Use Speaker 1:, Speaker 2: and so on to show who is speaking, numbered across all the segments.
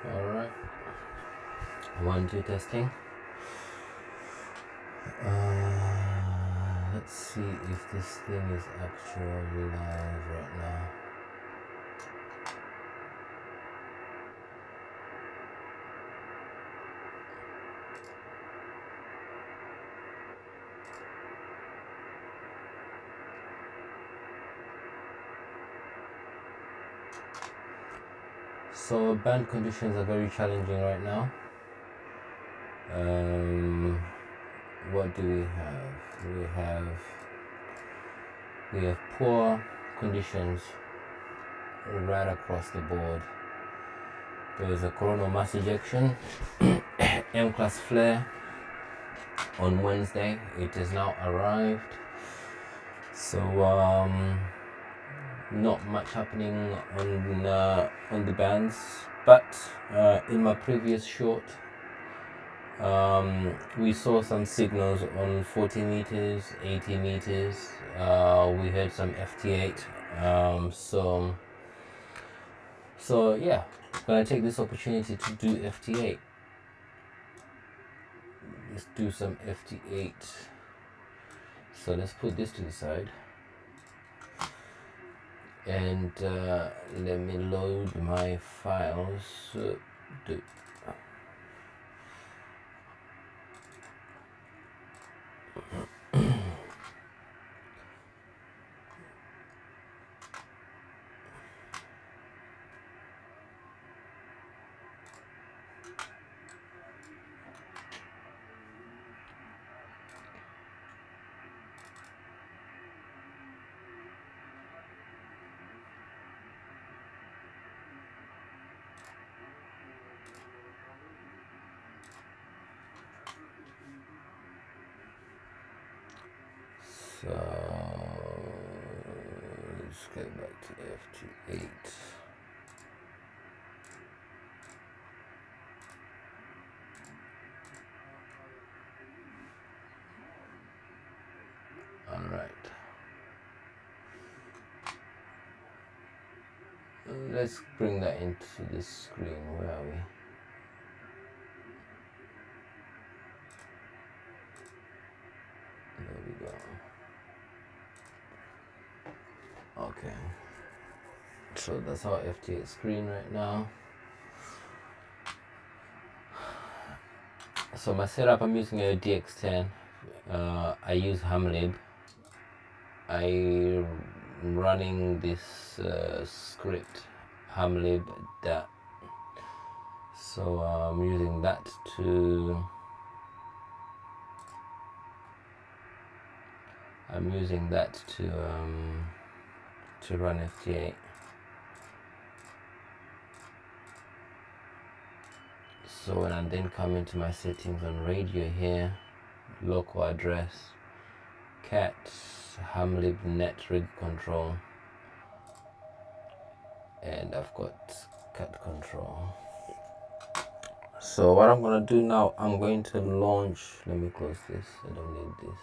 Speaker 1: Alright. 1, 2 testing. Let's see if this thing is actually live right now. So band conditions are very challenging right now. What do we have? We have poor conditions right across the board. There is a coronal mass ejection, M-class flare on Wednesday. It has now arrived. So not much happening on the bands, but in my previous short, we saw some signals on 40 meters, 80 meters. We heard some FT8. So yeah, gonna take this opportunity to do FT8. Let's do some FT8. So let's put this to the side. And let me load my files. So let's go back to FT8. All right. Let's bring that into the screen. Where are we? There we go. Okay. So that's our FT8 screen right now. So my setup, I'm using a DX10. I use Hamlib. I'm running this script, Hamlib that. So I'm using that to. To run FT8. So when I then come into my settings on radio here, local address, cat, Hamlib net rig control, and I've got cat control. So what I'm gonna do now, I'm going to launch. Let me close this. I don't need this.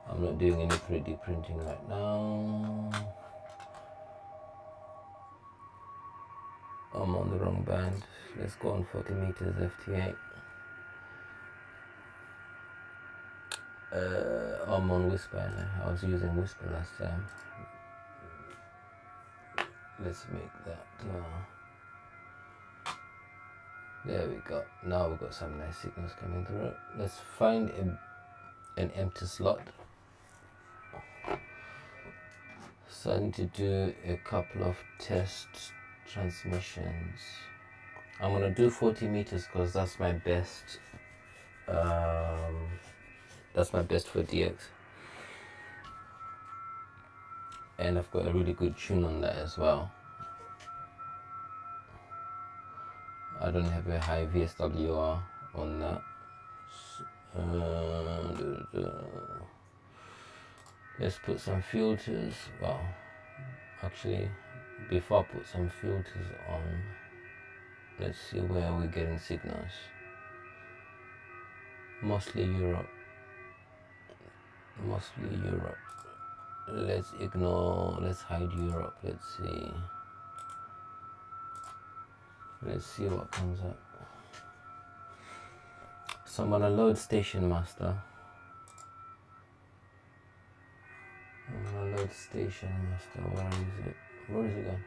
Speaker 1: I'm not doing any 3D printing right now. I'm on the wrong band. Let's go on 40 meters FT8. I'm on Whisper. I was using Whisper last time. Let's make that. There we go. Now we've got some nice signals coming through. Let's find an empty slot. So I need to do a couple of test transmissions. I'm gonna do 40 meters because that's my best. That's my best for DX. And I've got a really good tune on that as well. I don't have a high VSWR on that. Let's put some filters. Well, actually, before I put some filters on, let's see where we're getting signals. Mostly Europe. Let's hide Europe. Let's see. Let's see what comes up. So I'm gonna load Station Master. Station Master. Where is it? Where is it gone?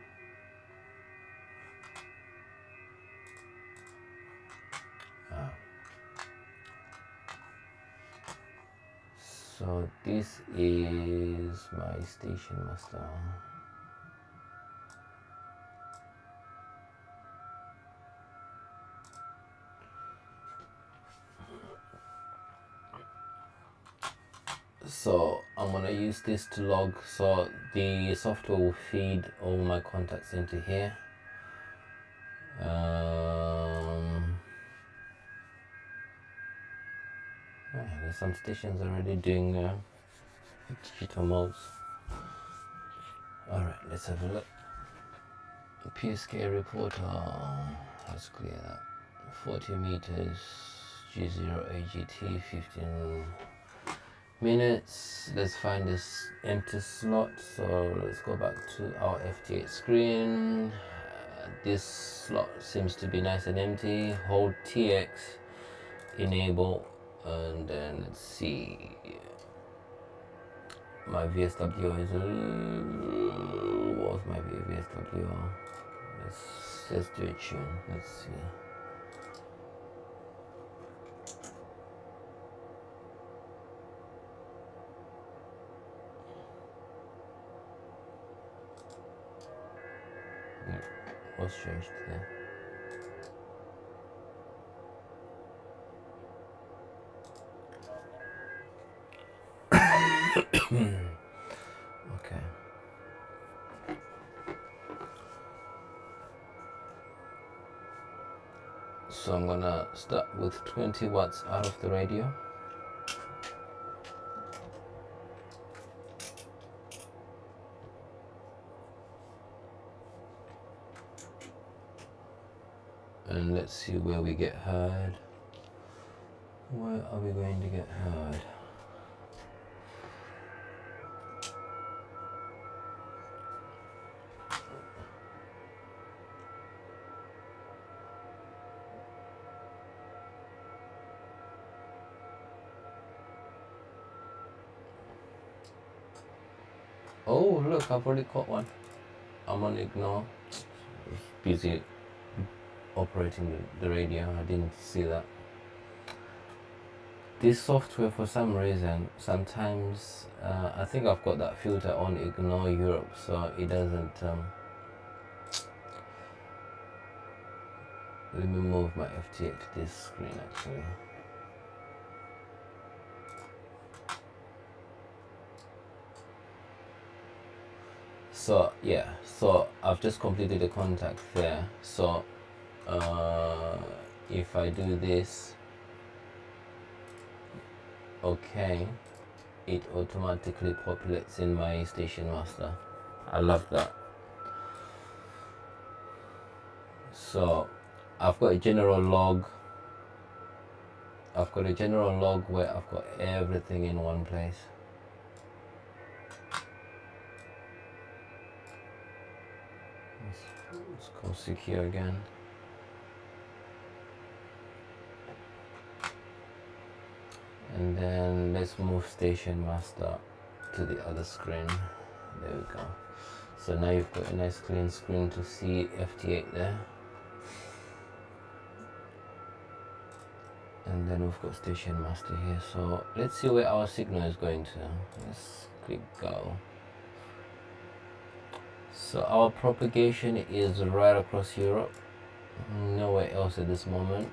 Speaker 1: So this is my Station Master. So I'm gonna use this to log, so the software will feed all my contacts into here. There's some stations already doing digital modes. Alright, let's have a look. PSK reporter, let's clear that. 40 meters, G0 AGT, 15 minutes. Let's find this empty slot. So let's go back to our FT8 screen. This slot seems to be nice and empty. Hold TX, enable, and then let's see. My VSWO is what's my VSWO? Let's do a tune. Let's see. What's changed there? Okay. So I'm gonna start with 20 watts out of the radio. And let's see where we get heard. Where are we going to get heard? Oh, look, I've already caught one. I'm on ignore. I was busy operating the radio. I didn't see that. This software, for some reason, sometimes I think I've got that filter on ignore Europe, so it doesn't. Let me move my FT8 to this screen actually. So yeah, so I've just completed the contact there. So if I do this, okay, it automatically populates in my Station Master. I love that. So I've got a general log. I've got a general log where I've got everything in one place. Let's go secure again. And then let's move Station Master to the other screen. There we go. So now you've got a nice clean screen to see FT8 there. And then we've got Station Master here. So let's see where our signal is going to. Let's click go. So our propagation is right across Europe. Nowhere else at this moment.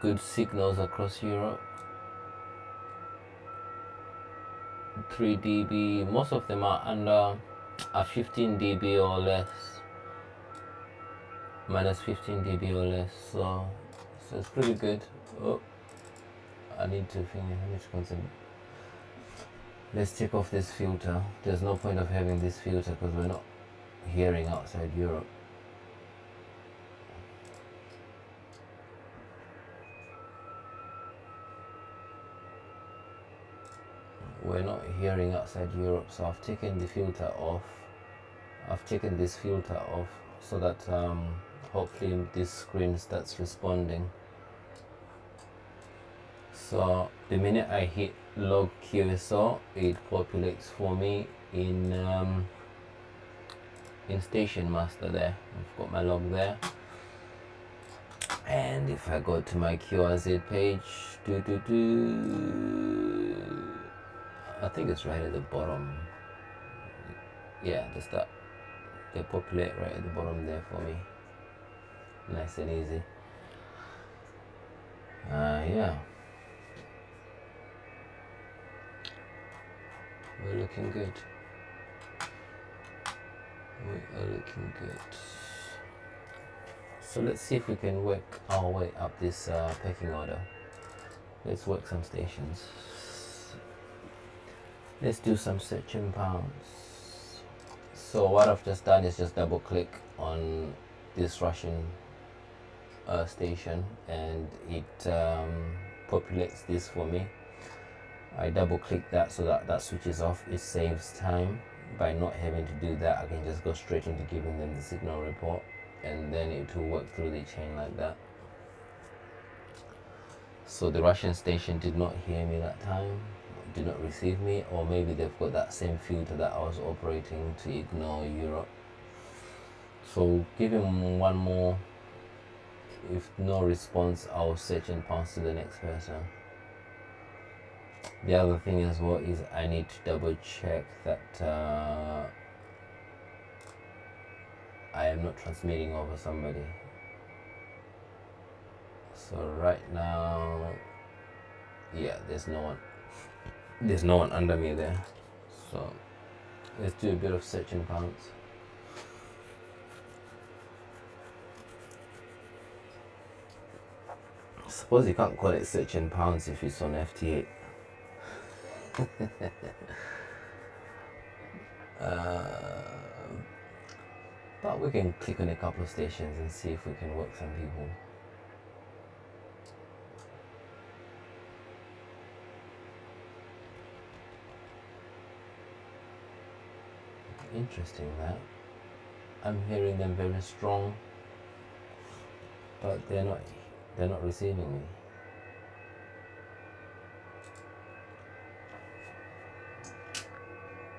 Speaker 1: Good signals across Europe. 3 dB. Most of them are under 15 dB or less. Minus 15 dB or less. So it's pretty good. Oh, I need to concentrate. Let's take off this filter. There's no point of having this filter because we're not hearing outside Europe. we're not hearing outside Europe, so I've taken the filter off. I've taken this filter off so that hopefully this screen starts responding. So the minute I hit log QSO, it populates for me in Station Master there. I've got my log there. And if I go to my QRZ page, I think it's right at the bottom. Yeah, they populate right at the bottom there for me. Nice and easy. Yeah. We're looking good. We are looking good. So let's see if we can work our way up this pecking order. Let's work some stations. Let's do some searching pounds. So what I've just done is just double click on this Russian station, and it populates this for me. I double click that so that switches off. It saves time by not having to do that. I can just go straight into giving them the signal report, and then it will work through the chain like that. So the Russian station did not hear me that time, did not receive me, or maybe they've got that same filter that I was operating to ignore Europe. So give him one more. If no response, I'll search and pass to the next person. The other thing as well is I need to double check that I am not transmitting over somebody. So right now, yeah, there's no one under me there. So let's do a bit of searching pounds. I suppose you can't call it searching pounds if it's on FT8. But we can click on a couple of stations and see if we can work some people. Interesting that. I'm hearing them very strong, but they're not receiving me.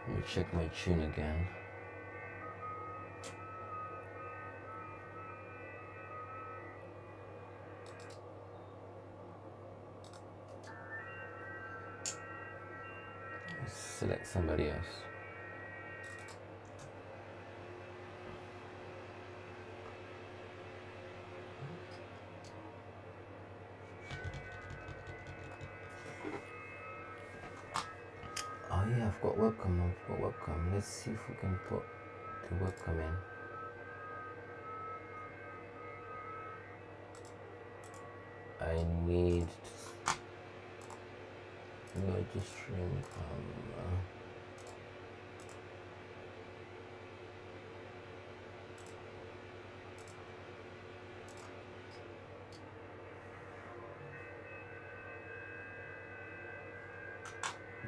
Speaker 1: Let me check my tune again. Let's select somebody else. Oh yeah, I've got webcam. Let's see if we can put the webcam in. I need registering camera.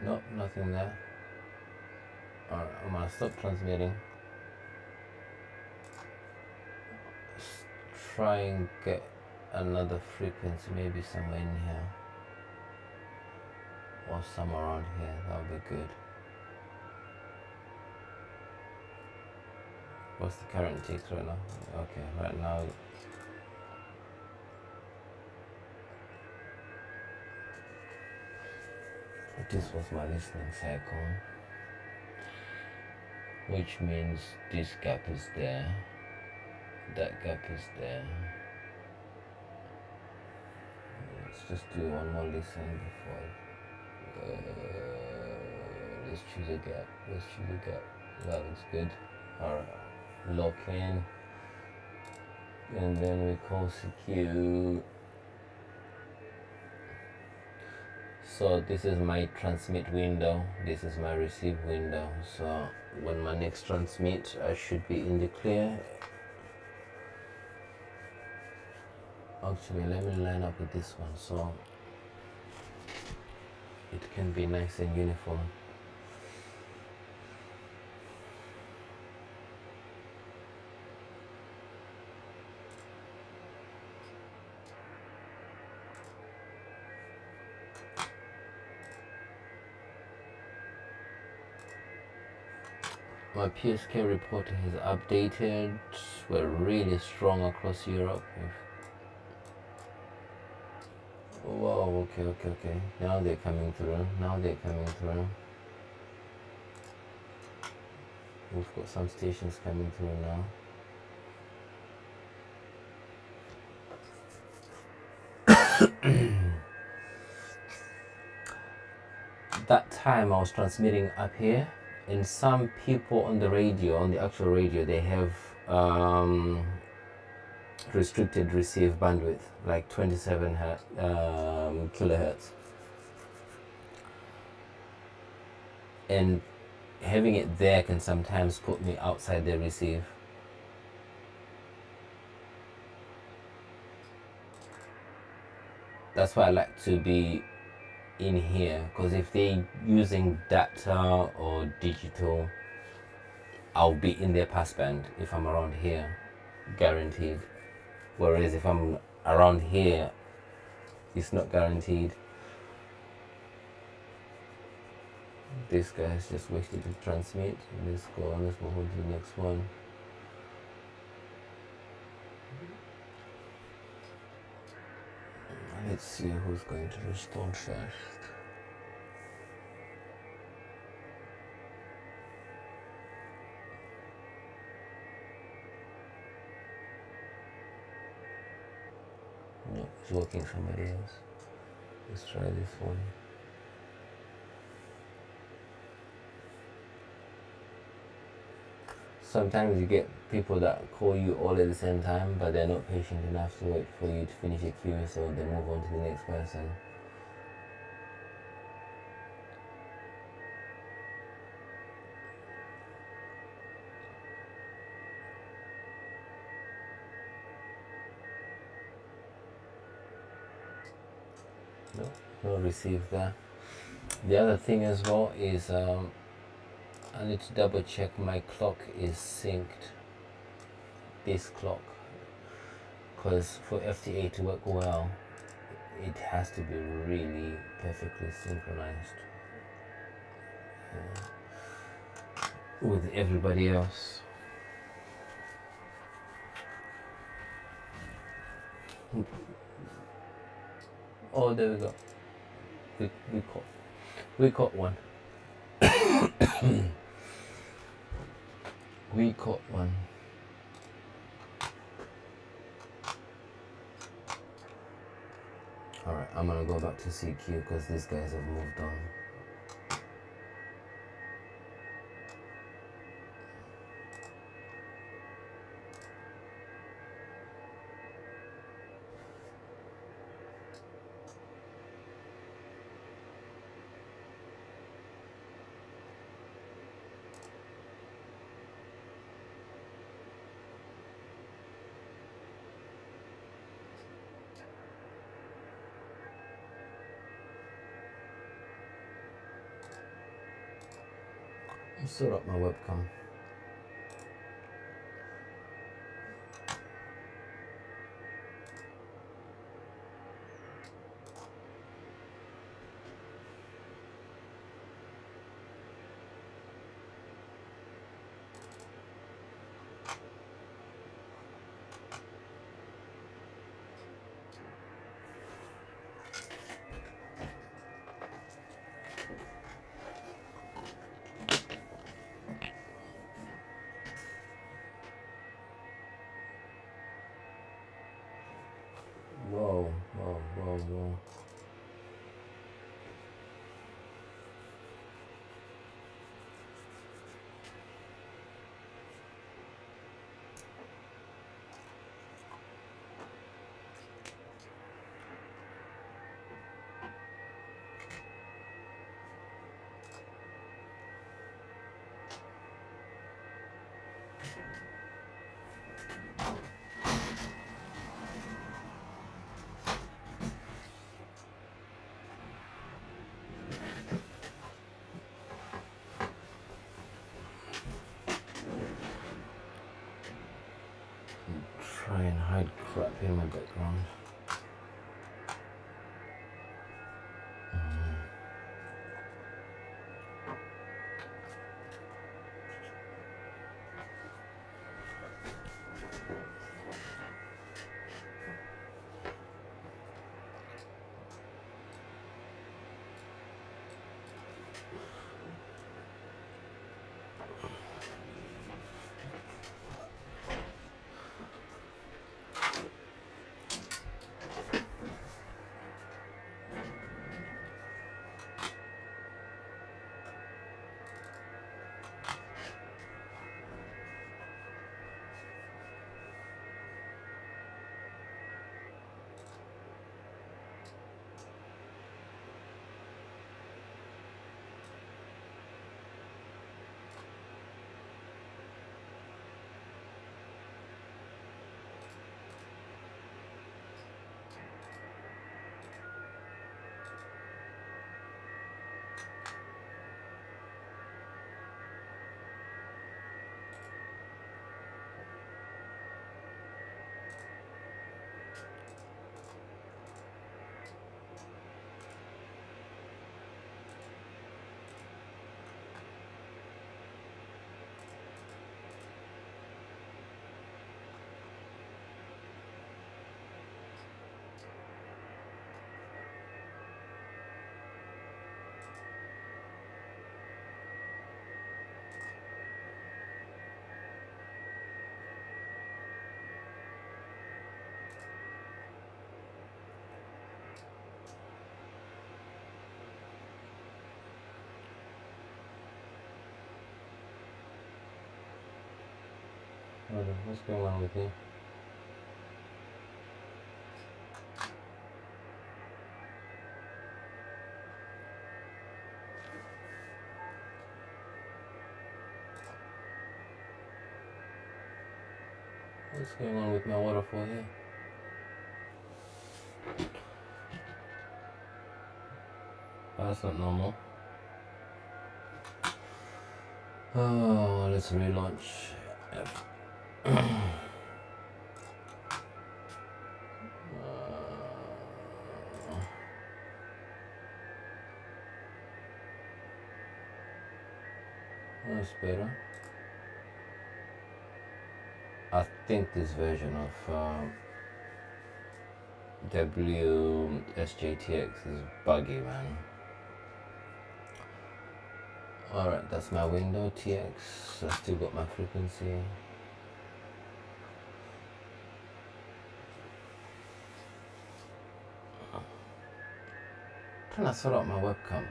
Speaker 1: Nope, nothing there. Alright, I'm gonna stop transmitting. Let's try and get another frequency, maybe somewhere in here. Or somewhere around here, that would be good. What's the current tick right now? Okay, right now. This was my listening cycle, which means this gap is there, that gap is there. Let's just do one more listen before. Let's choose a gap. That looks good. Alright, lock in, and then we call CQ. So this is my transmit window, this is my receive window. So when my next transmit, I should be in the clear. Actually, let me line up with this one. So it can be nice and uniform. My PSK reporter has updated. We're really strong across Europe. Whoa, okay. Now they're coming through. We've got some stations coming through now. That time I was transmitting up here, and some people on the radio, on the actual radio, they have restricted receive bandwidth, like 27 kilohertz, and having it there can sometimes put me outside the receive. That's why I like to be in here, because if they're using data or digital, I'll be in their passband if I'm around here, guaranteed. Whereas if I'm around here, it's not guaranteed. This guy's just waiting to transmit. Let's go on, let's move on to the next one. Let's see who's going to respond first. No, it's working somebody else. Let's try this one. Sometimes you get people that call you all at the same time, but they're not patient enough to wait for you to finish your queue, so they move on to the next person. No receive there. The other thing as well is I need to double check my clock is synced, this clock, because for FT8 to work well, it has to be really perfectly synchronized with everybody else. Oh, there we go. We caught one. We caught one. Alright, I'm gonna go back to CQ because these guys have moved on. Sort up my webcam. Whoa. hide crap in my background. What's going on with you? What's going on with my waterfall here? That's not normal. Oh, let's relaunch. That's better. I think this version of WSJTX is buggy, man. Alright, that's my window TX. I still got my frequency. Trying to sort out my webcam,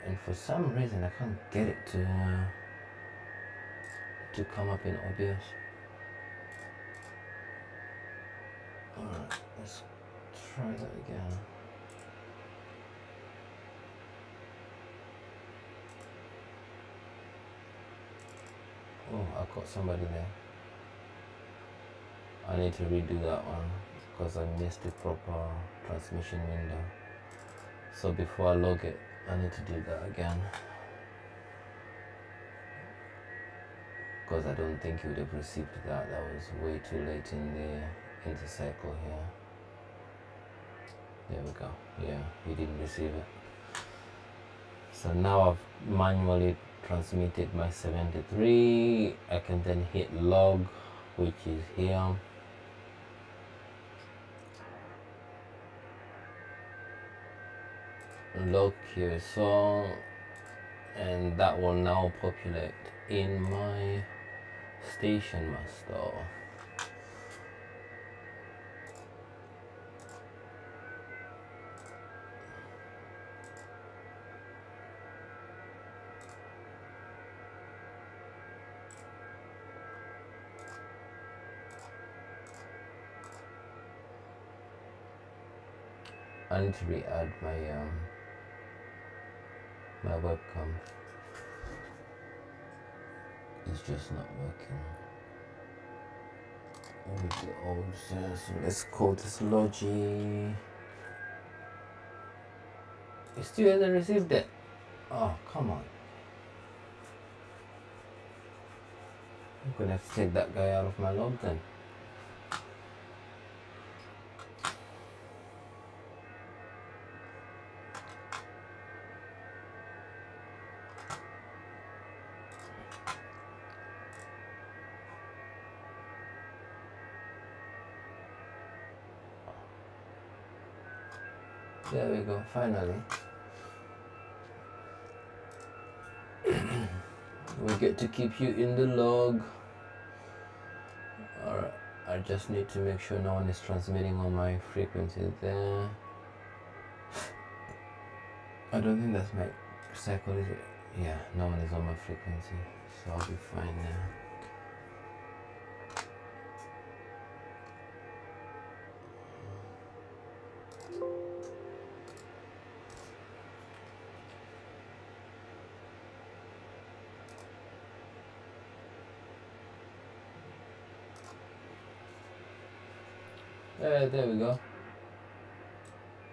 Speaker 1: and for some reason I can't get it to come up in OBS. Alright, let's try that again. Oh, I caught somebody there. I need to redo that one because I missed the proper transmission window. So before I log it, I need to do that again. Because I don't think he would have received that. That was way too late in the intercycle here. There we go. Yeah, he didn't receive it. So now I've manually transmitted my 73. I can then hit log, which is here. Log QSO, and that will now populate in my station master. I need to re-add my webcam. It's just not working with the old so let's call this Logi. You still hasn't received it? Oh, come on. I'm gonna have to take that guy out of my log then. There we go, finally. We get to keep you in the log. Alright, I just need to make sure no one is transmitting on my frequency there. I don't think that's my cycle, is it? Yeah, no one is on my frequency, so I'll be fine now. There we go.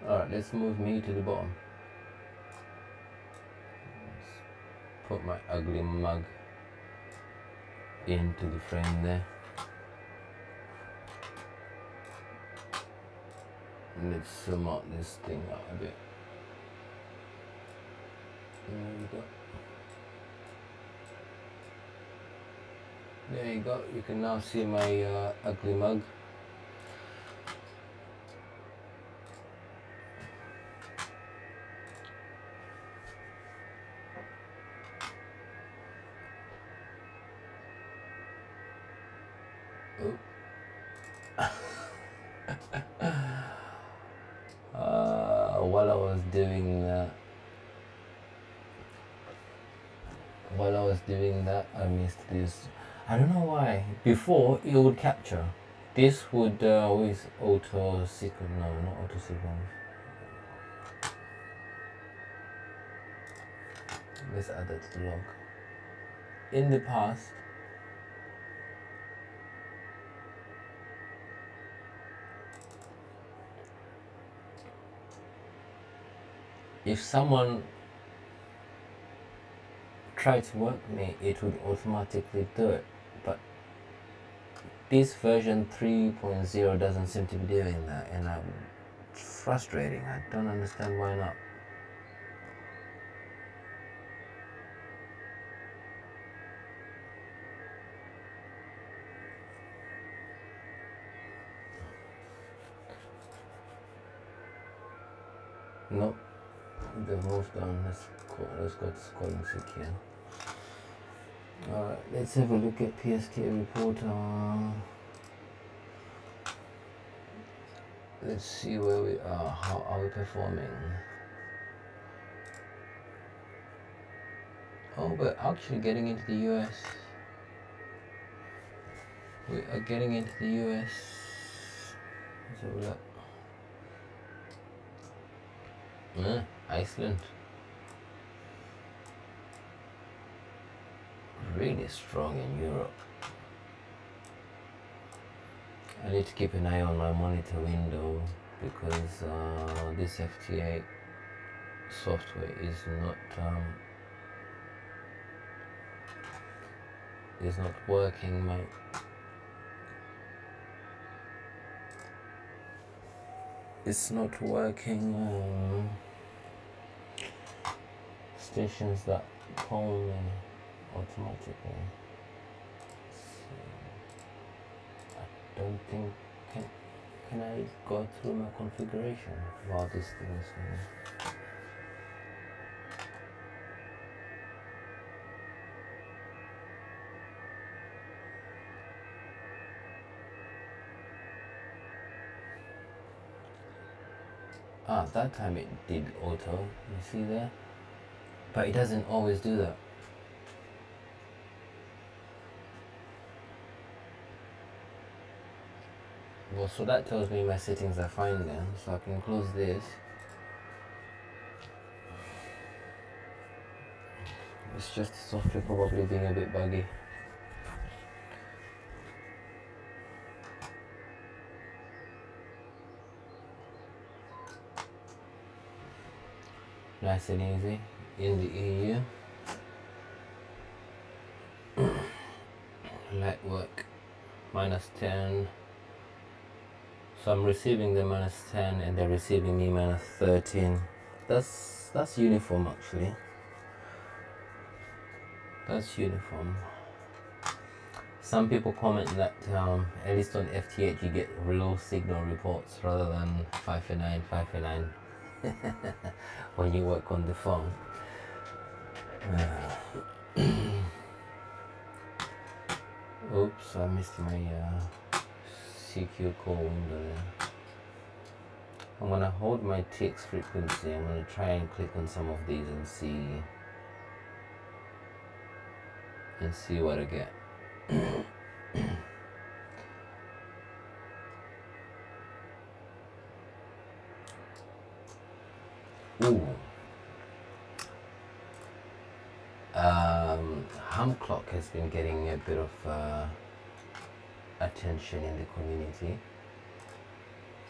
Speaker 1: Alright, let's move me to the bottom. Let's put my ugly mug into the frame there. Let's zoom out this thing out a bit. There we go. There you go. You can now see my ugly mug. While I was doing that, I missed this. I don't know why. Before it would capture. This would always auto sequence. No, not auto sequence. Let's add that to the log. In the past, if someone tried to work me, it would automatically do it. But this version 3.0 doesn't seem to be doing that, and it's frustrating. I don't understand why not. Nope, they've moved on. Let's go to calling secure. Alright, let's have a look at FT8 report. Let's see where we are. How are we performing? Oh, we're actually getting into the US. We are getting into the US. Let's have a look. Iceland. Really strong in Europe. I need to keep an eye on my monitor window because this FT8 software is not working, mate. It's not working. Stations that call me automatically. So I don't think can I go through my configuration while this thing is going? That time it did auto, you see there? But it doesn't always do that. Well, so that tells me my settings are fine then, so I can close this. It's just the software probably being a bit buggy. Nice and easy in the EU. Light work, -10. So I'm receiving them -10 and they're receiving me -13. That's uniform actually. That's uniform. Some people comment that at least on FT8 you get real signal reports rather than 5 and 9, 5 and 9. when you work on the phone. Oops, I missed my CQ call window there. I'm gonna hold my TX frequency. I'm gonna try and click on some of these and see what I get. Ooh. Hum clock has been getting a bit of attention in the community.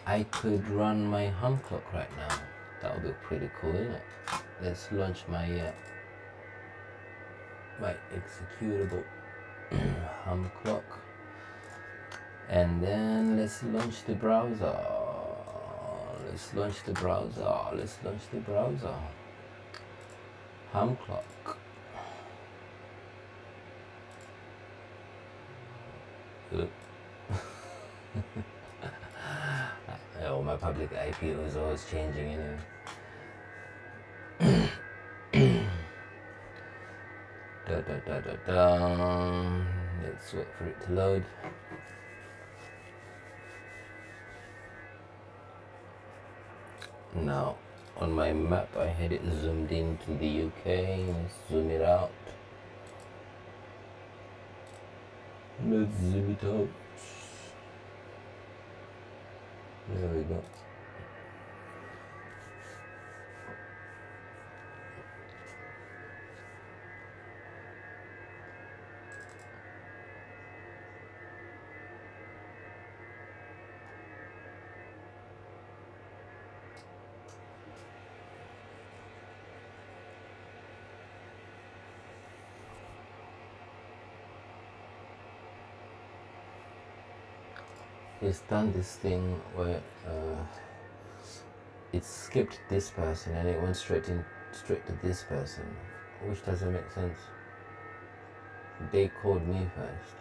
Speaker 1: I could run my hum clock right now. That would be pretty cool, isn't it? Let's launch my my executable hum clock, and then let's launch the browser. Let's launch the browser. Hum clock. Oh, my public IP is always changing anyway. Let's wait for it to load. Now, on my map, I had it zoomed into the UK. Let's zoom it out. Let's zoom it out. There we go. It's done this thing where it skipped this person and it went straight to this person, which doesn't make sense. They called me first.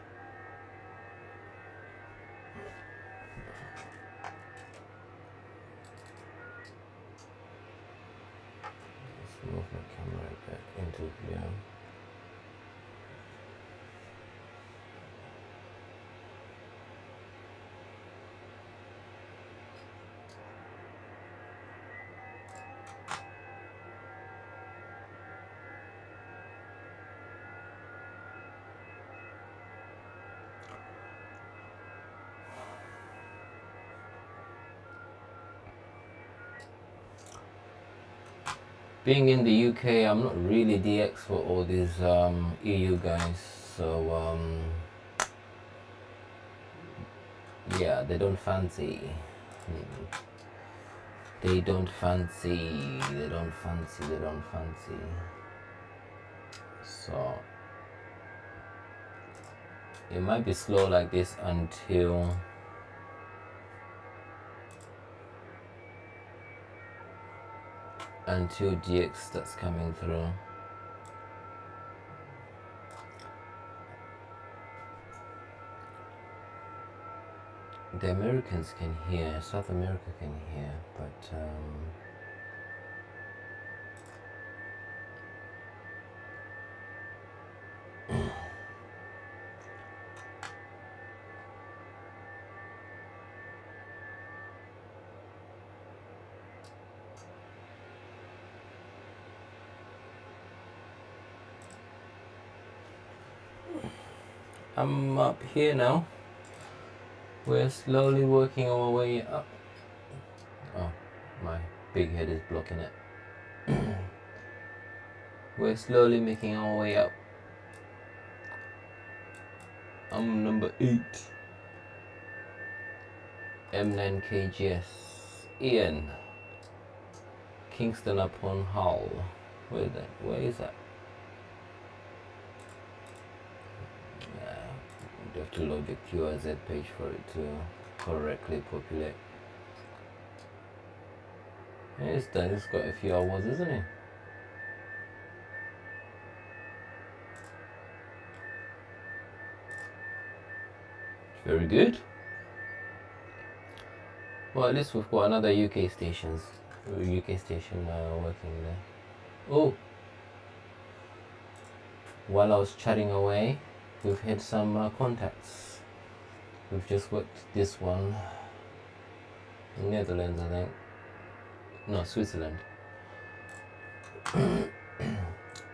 Speaker 1: Let's move my camera back into view. Being in the UK, I'm not really DX for all these EU guys, so yeah, they don't fancy. They don't fancy. So it might be slow like this until DX starts coming through. The Americans can hear, South America can hear, but I'm up here now. We're slowly working our way up. Oh, my big head is blocking it. We're slowly making our way up. I'm number 8. M9KGS. Ian. Kingston upon Hull. Where is that? You have to load the QRZ page for it to correctly populate. It's done. It's got a few hours, isn't it? Very good. Well, at least we've got another UK stations UK station working there. Oh, while I was chatting away, we've had some contacts. We've just worked this one, Netherlands, I think. No, Switzerland.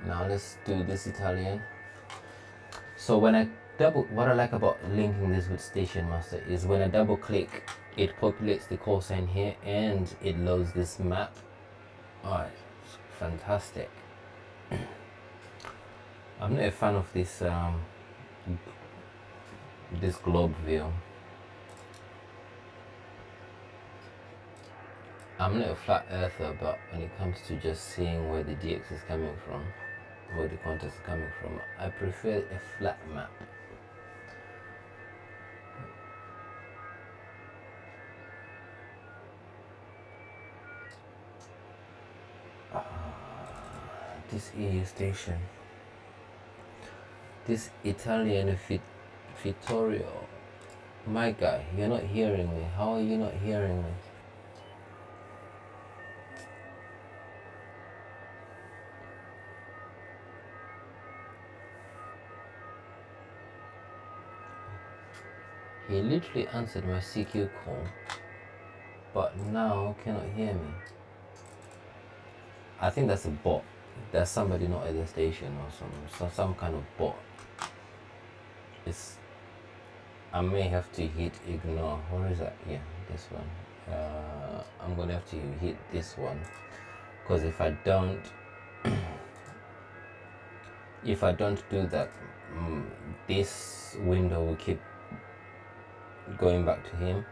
Speaker 1: Now let's do this Italian. So when I what I like about linking this with Station Master is when I double click, it populates the call sign here and it loads this map. Oh, it's fantastic. I'm not a fan of this this globe view. I'm not a flat earther, but when it comes to just seeing where the DX is coming from, where the context is coming from, I prefer a flat map. This EU station, this Italian Vittorio, my guy, you're not hearing me. How are you not hearing me? He literally answered my CQ call, but now cannot hear me. I think that's a bot. There's somebody not at the station or some kind of bot. I may have to hit ignore. Where is that? Yeah, this one. I'm gonna have to hit this one because if I don't do that, this window will keep going back to him,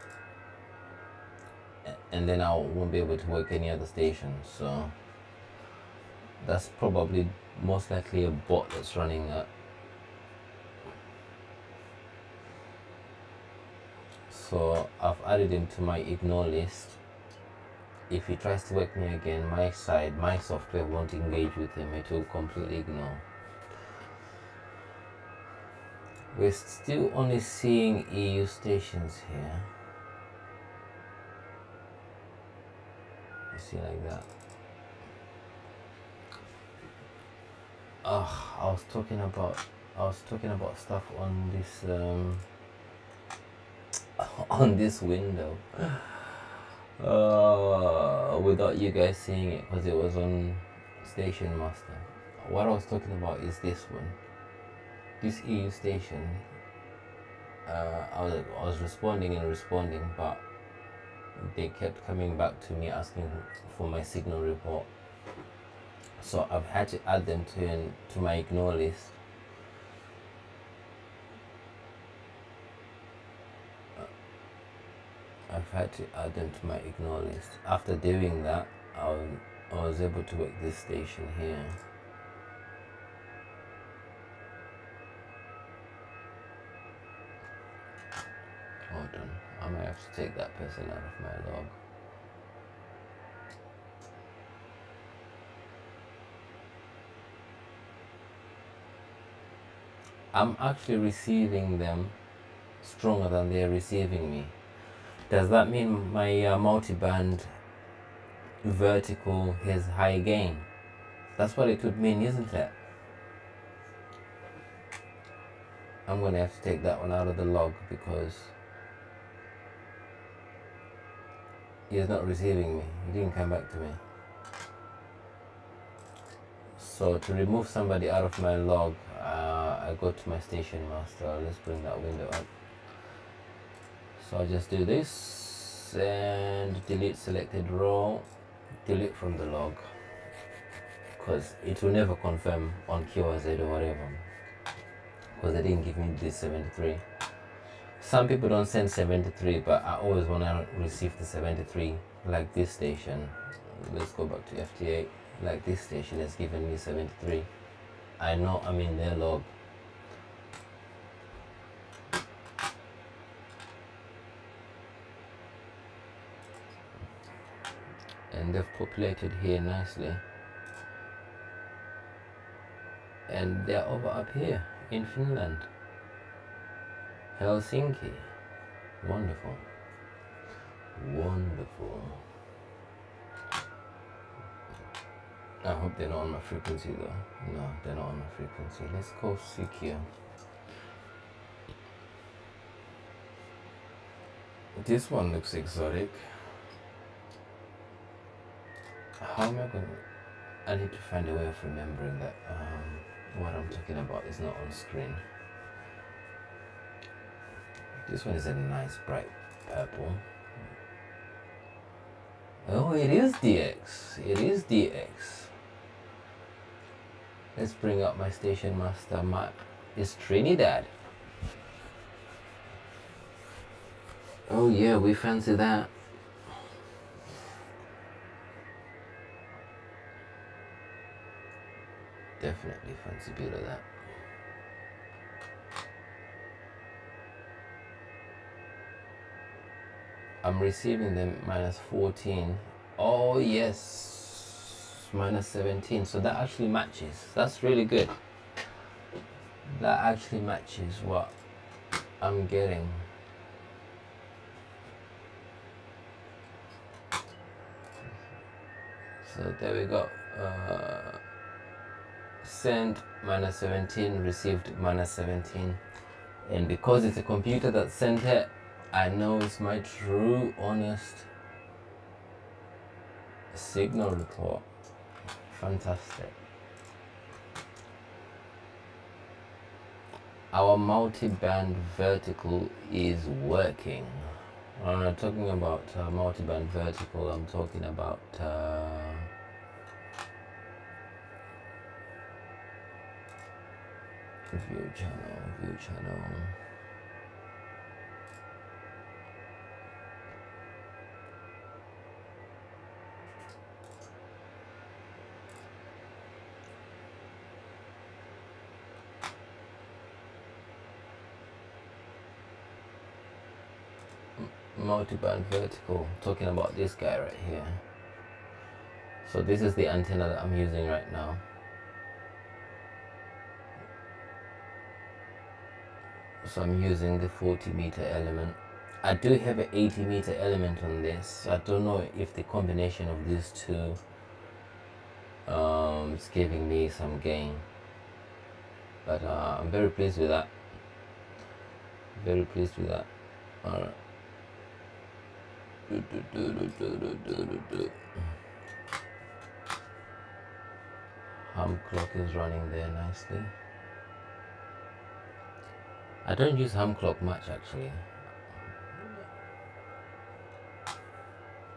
Speaker 1: and then I won't be able to work any other station. So that's probably most likely a bot that's running that. So I've added him to my ignore list. If he tries to wake me again, my software won't engage with him. It will completely ignore. We're still only seeing EU stations here. You see like that. I was talking about stuff on this on this window without you guys seeing it because it was on Station Master. What I was talking about is this one, this EU station. I was responding, but they kept coming back to me asking for my signal report. So I've had to add them to my ignore list. I've had to add them to my ignore list. After doing that, I was able to work this station here. Hold on, I might have to take that person out of my log. I'm actually receiving them stronger than they're receiving me. Does that mean my multi-band vertical has high gain? That's what it would mean, isn't it? I'm gonna have to take that one out of the log because he's not receiving me. He didn't come back to me. So to remove somebody out of my log, I go to my station master. Let's bring that window up. So I just do this and delete selected row, delete from the log, because it will never confirm on QRZ or whatever, because they didn't give me this 73. Some people don't send 73, but I always want to receive the 73, like this station. Let's go back to FT8. Like this station has given me 73. I know I'm in their log. And they've populated here nicely. And they're over up here in Finland. Helsinki. Wonderful. Wonderful. I hope they're not on my frequency though. No, they're not on my frequency. Let's go secure. This one looks exotic. How am I gonna... I need to find a way of remembering that what I'm talking about is not on screen. This one is a nice bright purple. Oh, it is DX. It is DX. Let's bring up my station master map. It's Trinidad. Oh yeah, we fancy that. Definitely fancy a bit of that. I'm receiving them minus 14. Oh yes, minus 17. So that actually matches. That's really good. That actually matches what I'm getting. So there we go. Sent minus 17, received minus 17. And because it's a computer that sent it, I know it's my true, honest signal report. Fantastic. Our multi-band vertical is working. I'm not talking about multi-band vertical, I'm talking about view channel. Multi-band vertical, talking about this guy right here. So this is the antenna that I'm using right now. So I'm using the 40 meter element. I do have an 80 meter element on this. I don't know if the combination of these two is giving me some gain, but I'm very pleased with that. Very pleased with that. All right. Hum clock is running there nicely. I don't use hum clock much actually,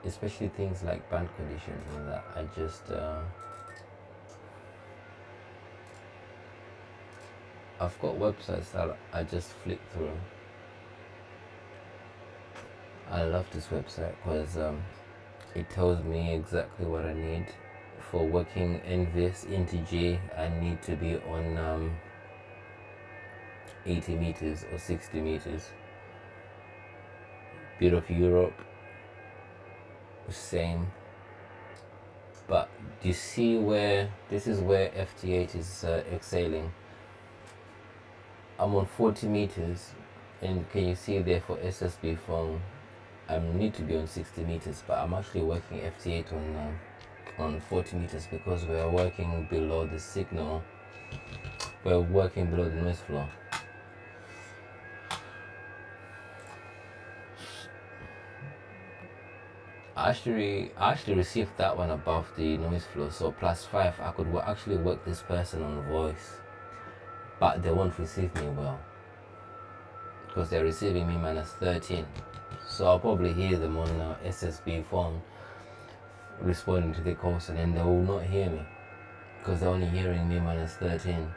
Speaker 1: especially things like band conditions and that. I just I've got websites that I just flick through. I love this website because it tells me exactly what I need for working NVIS into G. I need to be on 80 meters or 60 meters. Bit of Europe, same. But do you see where this is where FT8 is exhaling? I'm on 40 meters, and can you see there for SSB phone I need to be on 60 meters, but I'm actually working FT8 on 40 meters because we are working below the signal. We're working below the noise floor. I actually received that one above the noise floor, so +5. I could actually work this person on voice, but they won't receive me well because they're receiving me -13. So I'll probably hear them on SSB phone responding to the calls, and then they will not hear me because they're only hearing me -13.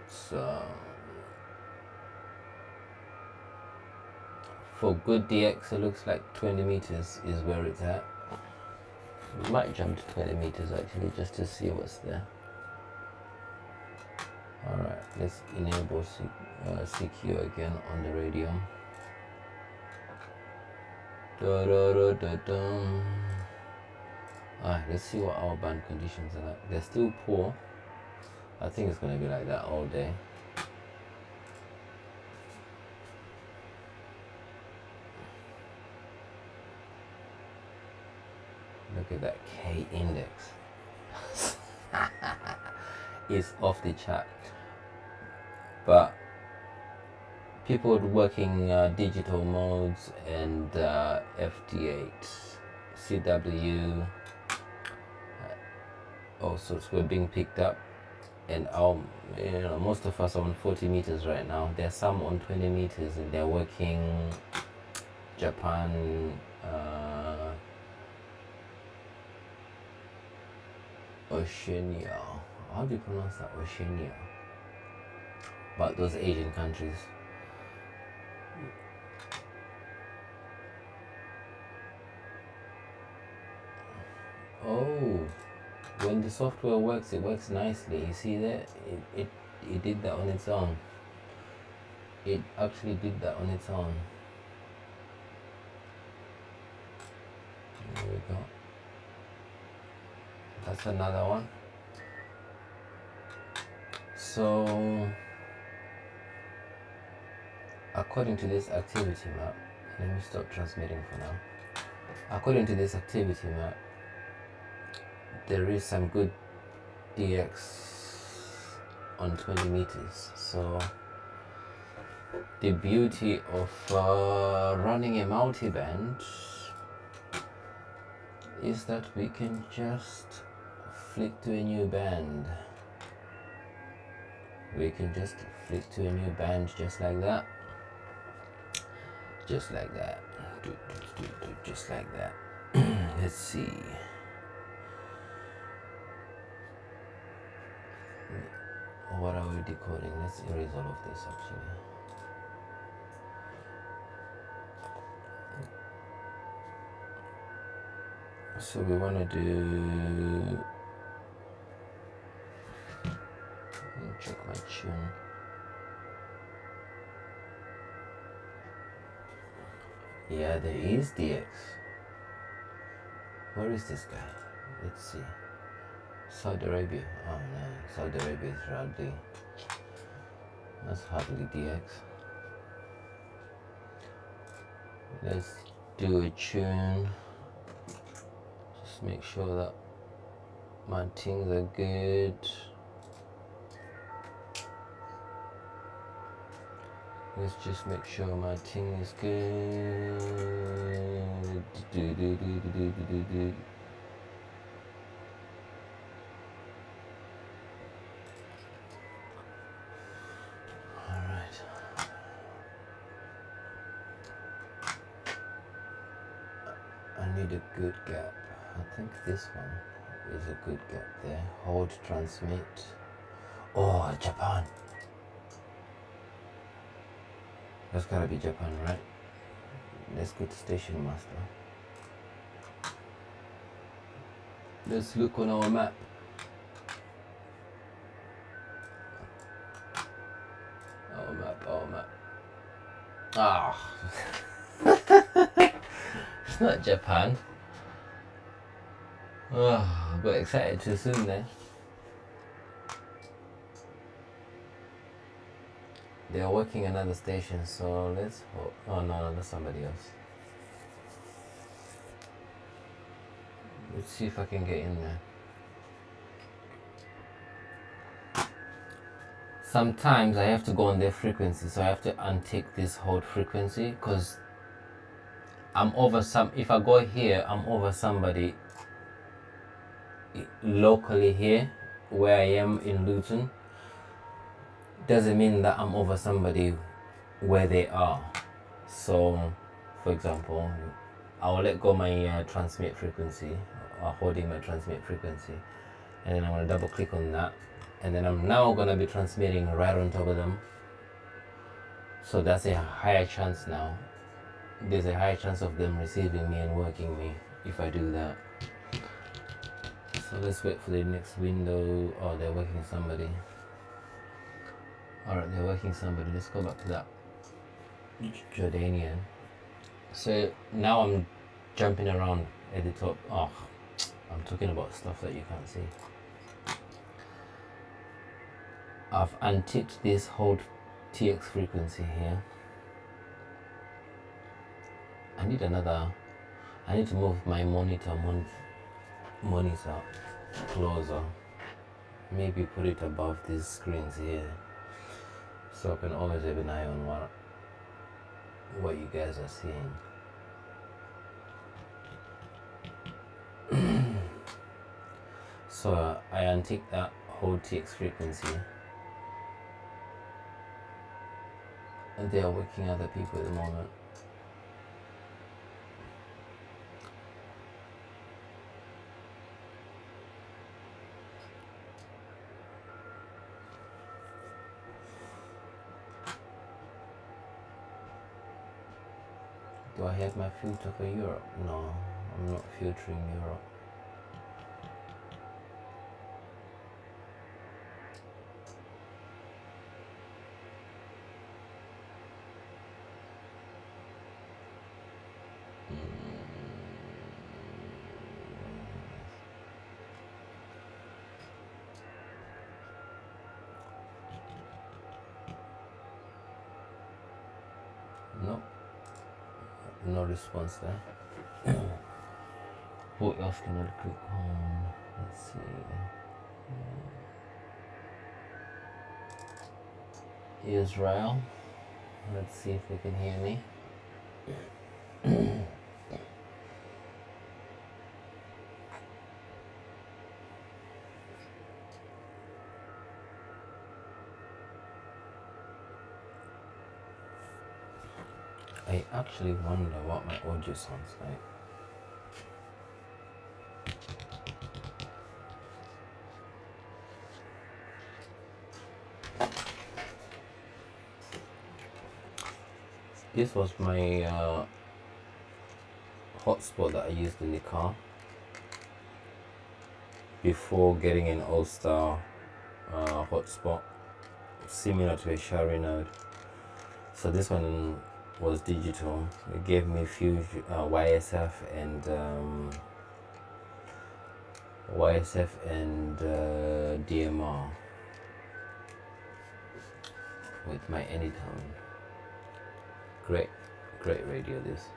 Speaker 1: So for good DX, it looks like 20 meters is where it's at. We might jump to 20 meters actually just to see what's there. Alright, let's enable CQ again on the radio. Alright, let's see what our band conditions are like. They're still poor, I think it's gonna be like that all day. Look at that K index. It's off the chart. But people working digital modes and FT8, CW, all sorts were being picked up. And most of us are on 40 meters right now. There are some on 20 meters, and they're working Japan, Oceania. How do you pronounce that? Oceania. But those Asian countries. Oh, when the software works, it works nicely. You see that? It did that on its own. It actually did that on its own. There we go. That's another one. So, according to this activity map, let me stop transmitting for now. According to this activity map, there is some good DX on 20 meters. So the beauty of running a multi-band is that we can just flick to a new band. We can just flick to a new band just like that. Just like that. Just like that. Let's see. What are we decoding? Let's erase all of this actually. So we want to do, let me check my tune. Yeah, there is DX. Where is this guy? Let's see. Saudi Arabia. Oh no, Saudi Arabia is hardly. That's hardly DX. Let's do a tune. Just make sure that my things are good. Let's just make sure my thing is good. Alright. I need a good gap. I think this one is a good gap there. Hold transmit. Oh, Japan. That's gotta be Japan, right? Let's go to station master. Let's look on our map. Our map. Ah. It's not Japan. Oh, I got excited too soon then. They're working another station, so let's hope. Oh no, that's somebody else. Let's see if I can get in there. Sometimes I have to go on their frequency, so I have to untick this hold frequency because I'm over some. If I go here, I'm over somebody locally here, where I am in Luton. Doesn't mean that I'm over somebody where they are. So, for example, I'll let go my transmit frequency, or holding my transmit frequency, and then I'm gonna double click on that, and then I'm now gonna be transmitting right on top of them. So that's a higher chance now. There's a higher chance of them receiving me and working me if I do that. So let's wait for the next window. Oh, they're working somebody. Alright, they're working somebody. Let's go back to that Jordanian. So now I'm jumping around at the top. Oh, I'm talking about stuff that you can't see. I've unticked this hold TX frequency here. I need to move my monitor closer. Maybe put it above these screens here, so I can always have an eye on what you guys are seeing. So I unticked that whole TX frequency, and they are working other people at the moment. Do I have my filter for Europe? No, I'm not filtering Europe. Nope, no response there. What else can I click on? Let's see. Israel. Let's see if they can hear me. I actually wonder what my audio sounds like. This was my hotspot that I used in the car before getting an All-Star hotspot similar to a Shari node. So this one was digital. It gave me a few YSF and DMR with my Anytone. Great radio this.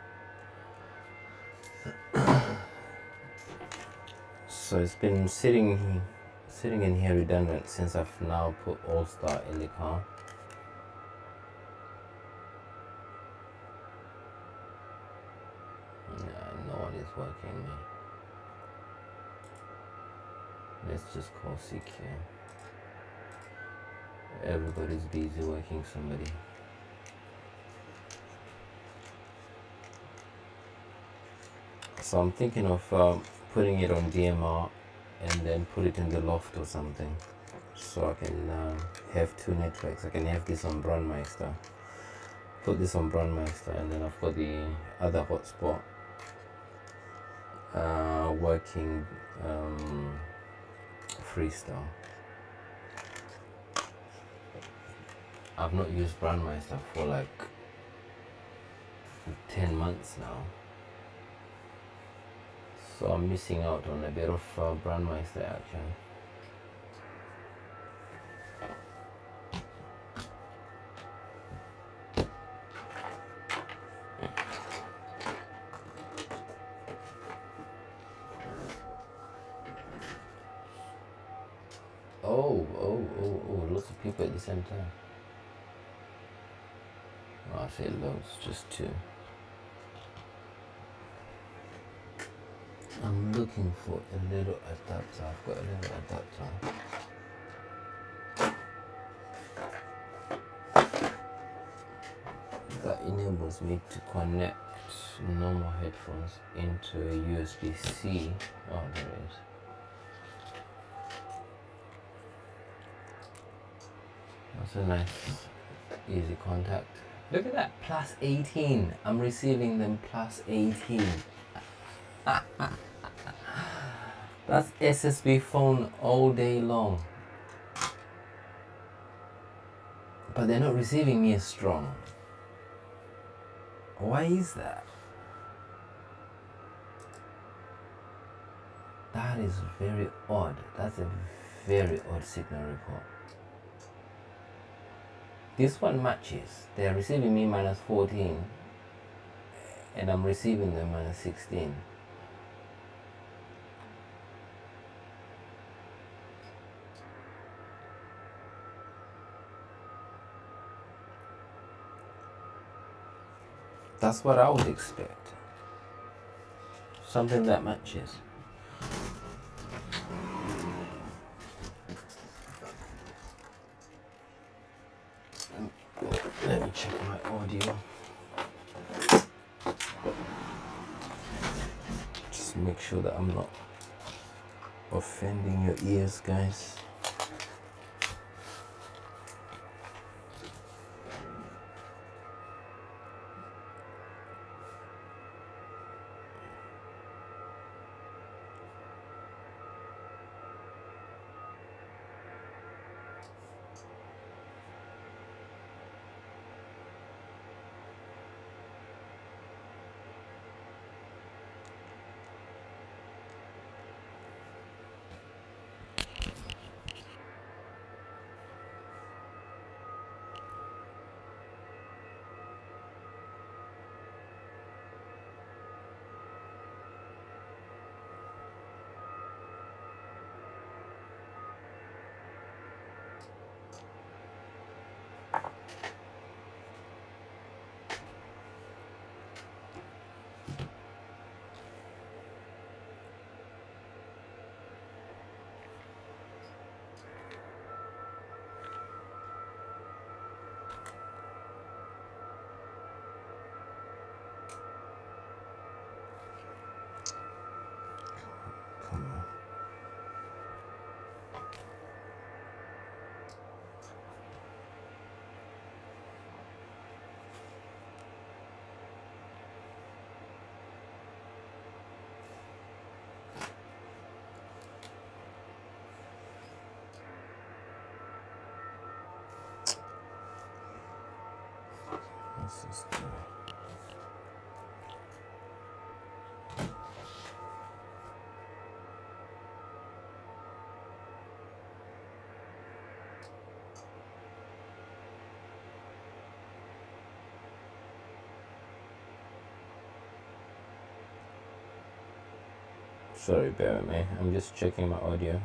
Speaker 1: So it's been sitting in here redundant since I've now put All-Star in the car. Yeah, I know it is working. Let's just call CQ. Everybody's busy working somebody. So I'm thinking of putting it on DMR and then put it in the loft or something, so I can have two networks. I can have this on Brandmeister, put this on Brandmeister, and then I've got the other hotspot working freestyle. I've not used Brandmeister for like 10 months now, so I'm missing out on a bit of Brandmeister action. Oh, lots of people at the same time. Oh, I say loads, just two. I'm looking for a little adapter. I've got a little adapter that enables me to connect normal headphones into a USB-C. Oh, there it is. That's a nice, easy contact. Look at that, plus 18. I'm receiving them plus 18. That's SSB phone all day long. But they're not receiving me as strong. Why is that? That is very odd. That's a very odd signal report. This one matches. They're receiving me minus 14 and I'm receiving them minus 16. That's what I would expect. Something that matches. Let me check my audio. Just make sure that I'm not offending your ears, guys. Sorry, bear with me. I'm just checking my audio.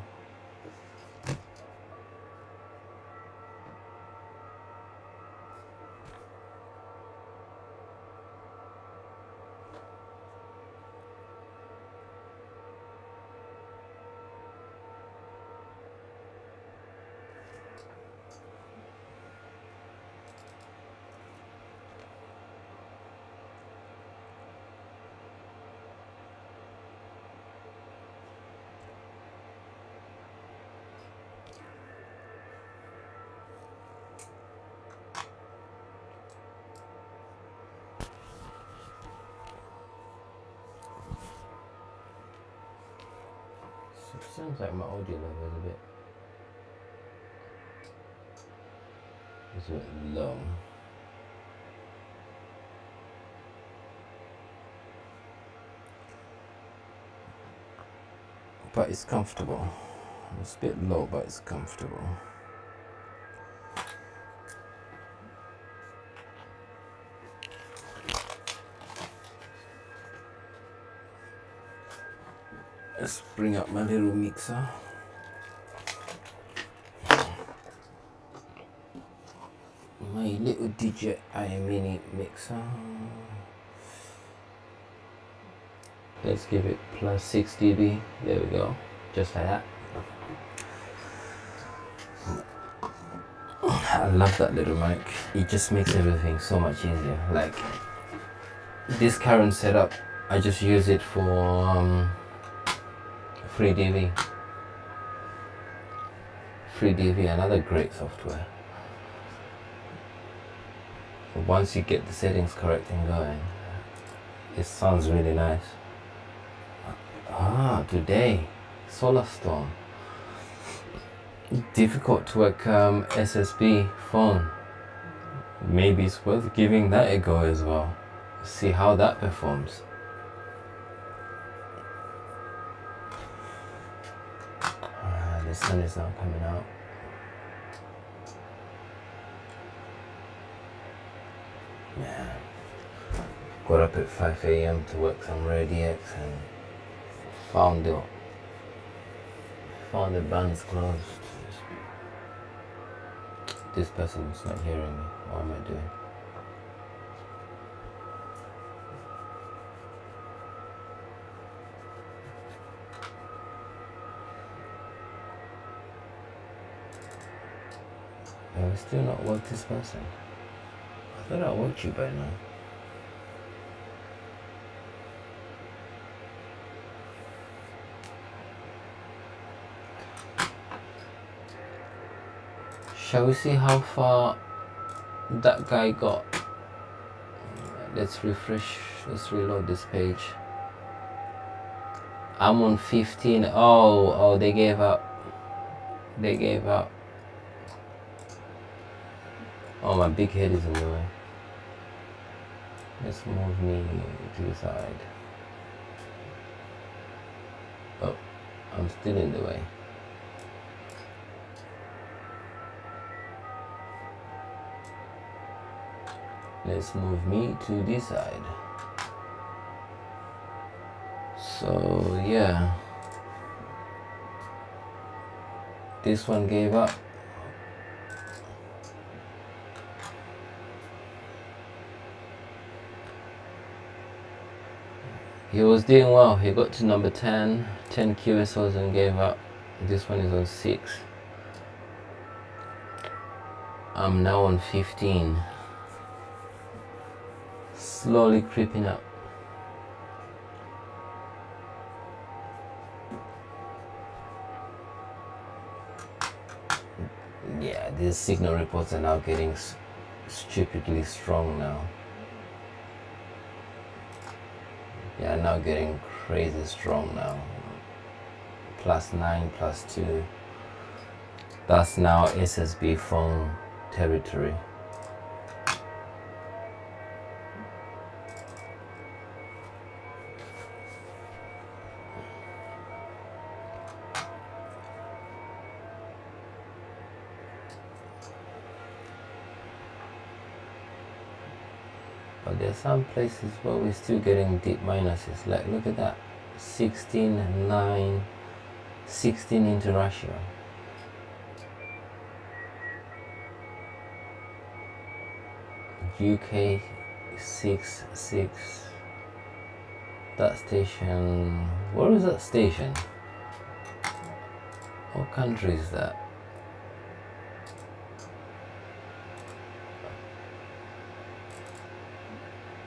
Speaker 1: Sounds like my audio level is a bit low. But it's comfortable. It's a bit low, but it's comfortable. Let's bring up my little mixer. My little DJI mini mixer. Let's give it plus 6 dB. There we go. Just like that. I love that little mic. It just makes everything so much easier. Like this current setup, I just use it for FreeDV. FreeDV, another great software. Once you get the settings correct and going, it sounds really nice. Today, Solar Storm. Difficult to work SSB phone. Maybe it's worth giving that a go as well. See how that performs. The sun is now coming out. Yeah. Got up at 5 a.m. to work some RadioX and found the bands closed. This person's not hearing me. What am I doing? Have I still not worked this person? I thought I worked you by now. Shall we see how far that guy got? Let's refresh, let's reload this page. I'm on 15. Oh, they gave up. They gave up. Oh, my big head is in the way. Let's move me to the side. Oh, I'm still in the way. Let's move me to this side. So yeah, this one gave up. He was doing well. He got to number 10 QSOs and gave up. This one is on 6. I'm now on 15. Slowly creeping up. Yeah, these signal reports are now getting stupidly strong now. They are now getting crazy strong now. +9, +2. That's now SSB phone territory. But there's some places where we're still getting deep minuses. Like, look at that. 16, 9, 16 into Russia. UK 6, 6. That station, where is that station? What country is that?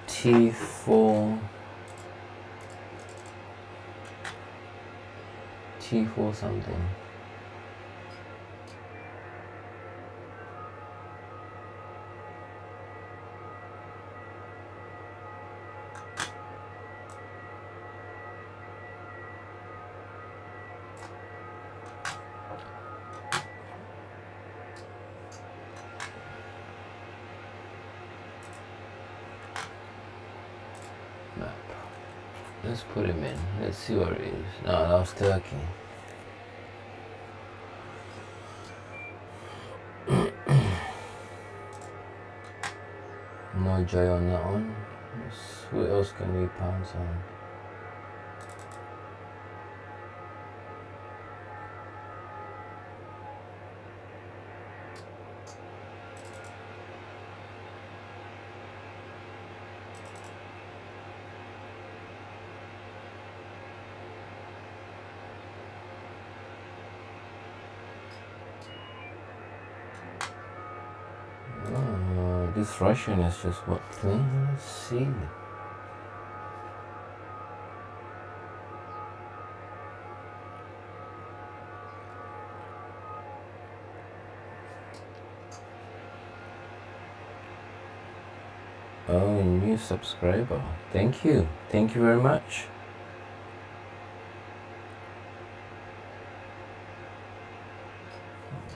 Speaker 1: T4 something. Map. Let's put him in. Let's see where he is. No, that was Turkey. No joy on that one. Who else can we pounce on? This Russian is just what? Let's see. Oh, new subscriber. Thank you. Thank you very much.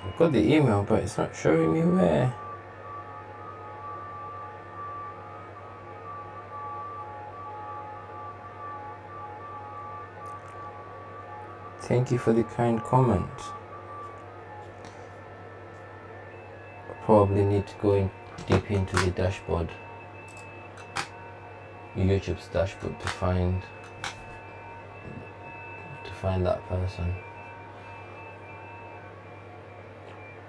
Speaker 1: I've got the email, but it's not showing me where. Thank you for the kind comment. I probably need to go in deep into the dashboard. YouTube's dashboard to find that person.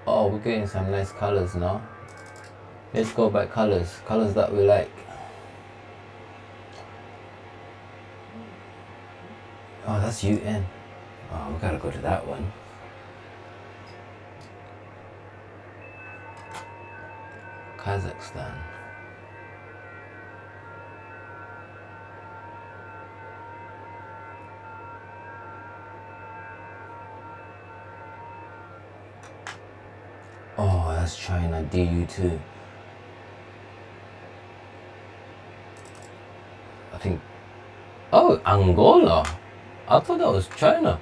Speaker 1: Oh, we're getting some nice colors now. Let's go by colors that we like. Oh, that's UN. Oh, we gotta go to that one. Kazakhstan. Oh, that's China, DU2. I think. Oh, Angola. I thought that was China.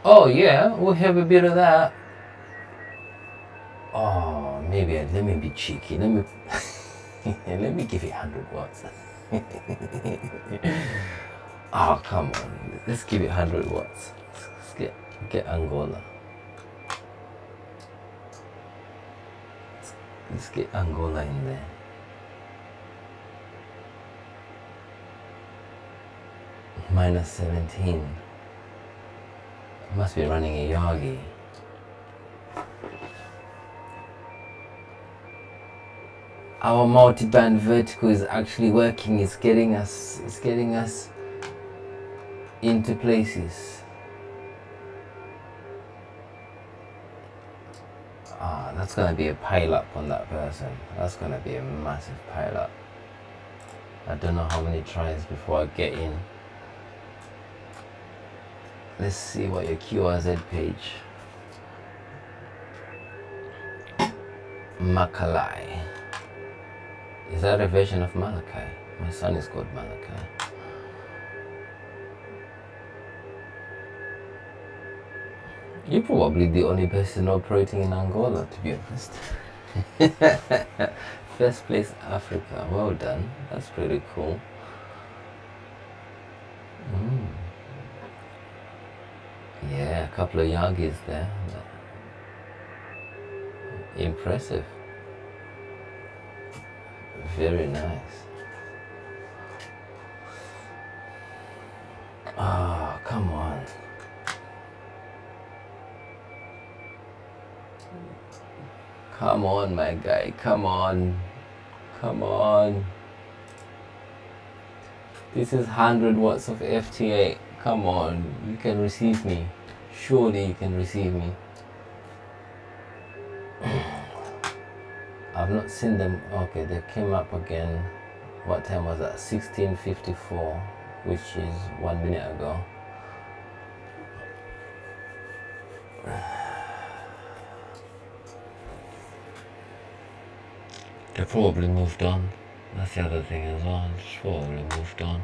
Speaker 1: Oh yeah, we'll have a bit of that. Oh, maybe let me be cheeky. Let me let me give it 100 watts. Oh, come on. Let's give it 100 watts. Let's get Angola. Let's get Angola in there. -17. Must be running a Yagi. Our multi-band vertical is actually working. It's getting us into places. Ah, that's gonna be a pile up on that person. That's gonna be a massive pile up. I don't know how many tries before I get in. Let's see what your QRZ page. Makalai. Is that a version of Malachi? My son is called Malachi. You're probably the only person operating in Angola, to be honest. First place Africa. Well done. That's pretty cool. Yeah, a couple of Yagis there. Impressive. Very nice. Ah, oh, come on. Come on, my guy. Come on. Come on. This is 100 watts of FT8. Come on. You can receive me. Surely you can receive me. I've not seen them. Okay, they came up again. What time was that? 16:54, which is 1 minute ago. They probably moved on. That's the other thing as well. It's probably moved on.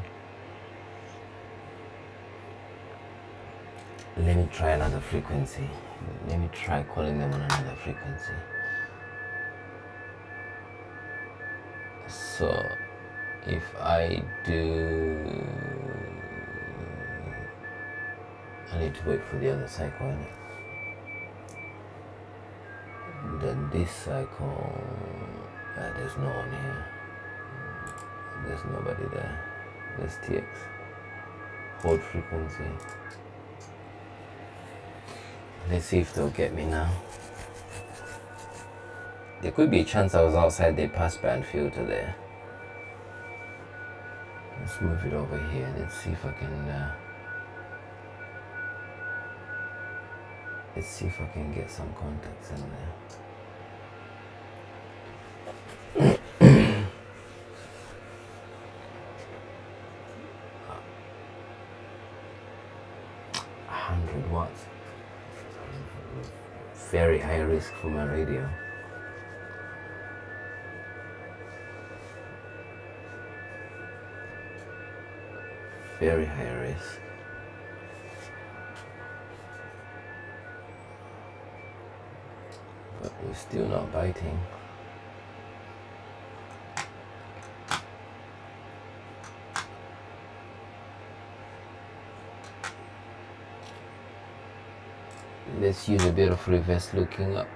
Speaker 1: Let me try another frequency. Let me try calling them on another frequency. So if I do, I need to wait for the other cycle, innit? Then this cycle, there's no one here. There's nobody there. There's TX. Hold frequency. Let's see if they'll get me now. There could be a chance I was outside the passband filter there. Let's move it over here. Let's see if I can. Let's see if I can get some contacts in there. Watts. Very high risk for my radio. Very high risk. But we're still not biting. Let's use a bit of reverse looking up.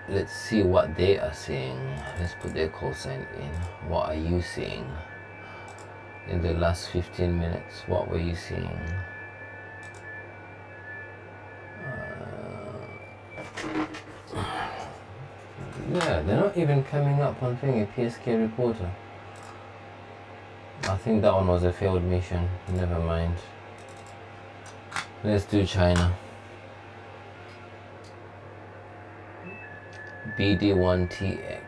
Speaker 1: let's see what they are seeing. Let's put their call sign in. What are you seeing in the last 15 minutes? What were you seeing? Yeah, they're not even coming up on thing, a PSK reporter. I think that one was a failed mission. Never mind. Let's do China. BD1TX.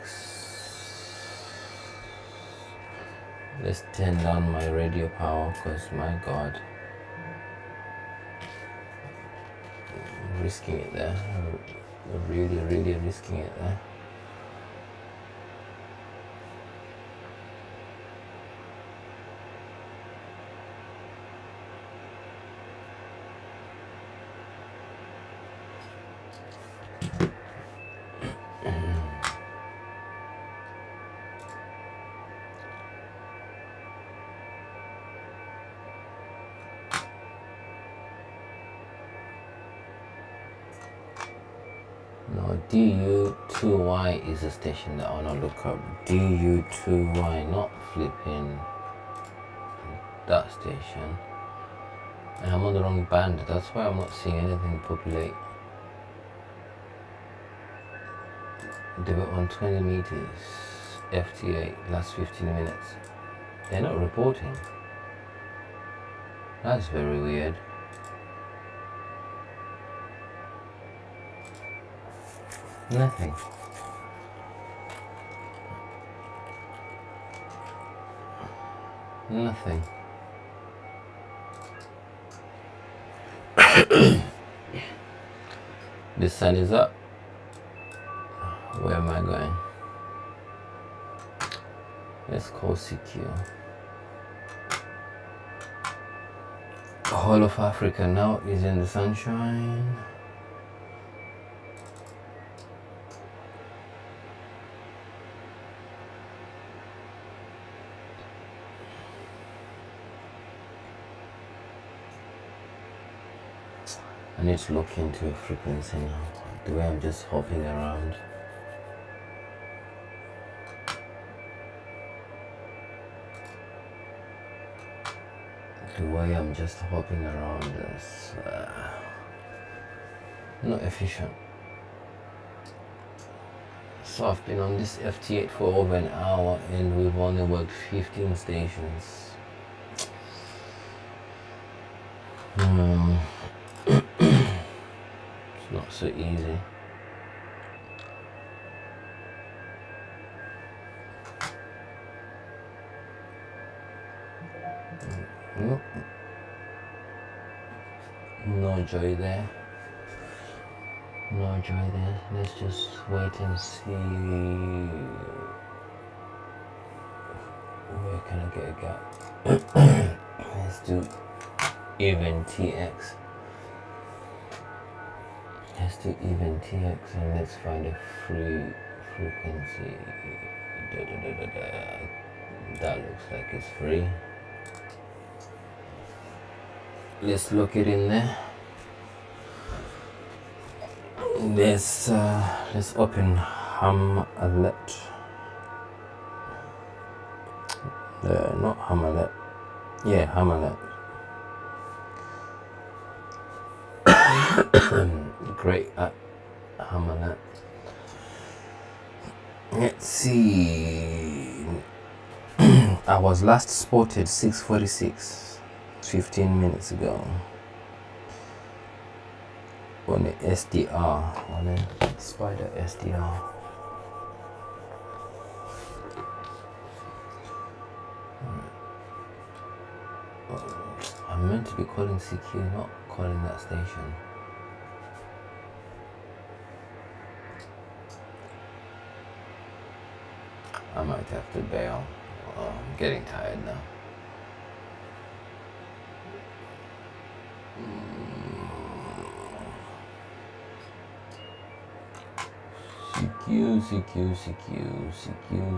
Speaker 1: Let's turn down my radio power because my god. I'm risking it there. Really risking it there. No, DU2Y is a station that I want to look up. DU2Y, not flipping that station. And I'm on the wrong band, that's why I'm not seeing anything populate. They were on 20 meters, FT8, last 15 minutes. They're not reporting. That's very weird. Nothing. Nothing. The sun is up. Where am I going? Let's call secure. The whole of Africa now is in the sunshine. I need to look into a frequency now. The way I'm just hopping around. The way I'm just hopping around is not efficient. So I've been on this FT8 for over an hour and we've only worked 15 stations. It's not so easy. No joy there. No joy there. Let's just wait and see. Where can I get a gap? Let's do even TX. Let's do even TX and let's find a free frequency. That looks like it's free. Let's look it in there. Let's open Ham Alert. Not Ham Alert. Yeah, Ham Alert. Great at Ham Alert. Let's see. I was last spotted 6:46, 15 minutes ago. On the SDR, on a Spider SDR. I'm meant to be calling CQ, not calling that station. I might have to bail. I'm getting tired now.